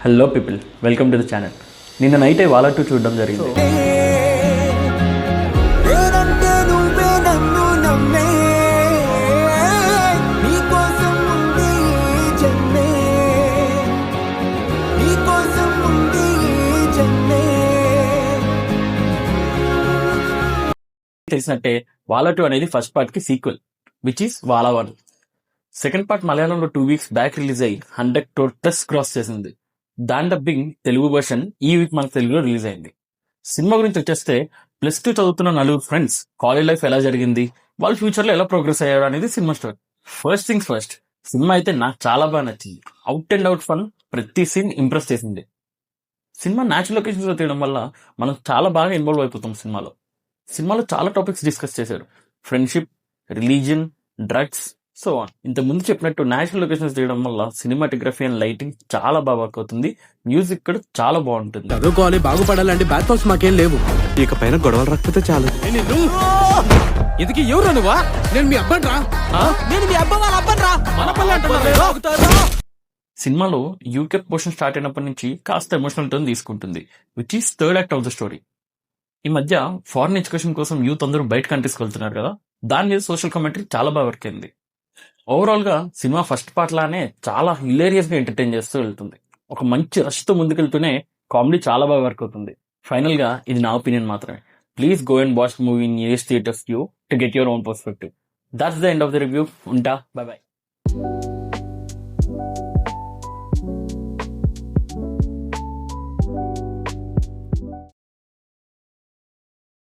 Hello people, welcome to the channel. నిన్న నైటే వాలా 2 చూడడం జరిగింది. తెలిసినట్టే వాలా 2 అనేది ఫస్ట్ పార్ట్ కి సీక్వెల్, విచ్ ఈస్ వాలా 1. సెకండ్ పార్ట్ మలయాళంలో 2 weeks బ్యాక్ రిలీజ్ అయ్యి 100 crore ప్లస్ క్రాస్ చేసింది. దాని డబ్బింగ్ తెలుగు వర్షన్ ఈ వీక్ మనకు తెలుగులో రిలీజ్ అయింది. సినిమా గురించి వచ్చేస్తే +2 చదువుతున్న నలుగురు ఫ్రెండ్స్ కాలేజ్ లైఫ్ ఎలా జరిగింది, వాళ్ళ ఫ్యూచర్ లో ఎలా ప్రోగ్రెస్ అయ్యారు అనేది cinema story. First things first, cinema అయితే నాకు చాలా బాగా నచ్చింది. అవుట్ అండ్ అవుట్ ఫన్, ప్రతి సీన్ ఇంప్రెస్ చేసింది. సినిమా న్యాచురల్ లొకేషన్స్ లో తీయడం వల్ల మనం చాలా బాగా ఇన్వాల్వ్ అయిపోతాం. సినిమాలో చాలా టాపిక్స్ డిస్కస్ చేశారు. Friendship, religion, drugs, so on. ఇంత ముందు చెప్పినట్టు నేచురల్ లొకేషన్స్ తీయడం వల్ల సినిమాటోగ్రఫీ అండ్ లైటింగ్ చాలా బాగా వర్క్ అవుతుంది. మ్యూజిక్ కూడా చాలా బాగుంటుంది. చదువుకోవాలి, బాగుపడాలంటే బ్యాక్ థాట్స్ మాకేం లేవు. ఇక పైన గొడవలు రాకపోతే చాలు. ఇంతకీ ఎవరు నువ్వా? నేను మీ అబ్బాయి రా. నేను మీ అబ్బా వాళ్ళ అబ్బాయి రా. మన పల్లె అంటున్నారు. సినిమాలో యూకే పోర్షన్ స్టార్ట్ అయినప్పటి నుంచి కాస్త ఎమోషనల్ టర్న్ తీసుకుంటుంది, which is third act of the story. ఈ మధ్య ఫారిన్ ఎడ్యుకేషన్ కోసం యూత్ అందరూ బయట కంట్రీస్కి వెళ్తున్నారు కదా, దాని మీద సోషల్ కామెంటరీ చాలా బాగా వర్క్ అయింది. ఓవరాల్ గా సినిమా ఫస్ట్ పార్ట్ లానే చాలా హిలేరియస్ గా ఎంటర్టైన్ చేస్తూ వెళ్తుంది. ఒక మంచి రష్ తో ముందుకెళ్తూనే కామెడీ చాలా బాగా వర్క్ అవుతుంది. ఫైనల్ గా ఇది నా ఒపీనియన్ మాత్రమే. Please go and watch movie in nearest theatres to get your own perspective. That's the end of the review. ఉంటా, బై బై.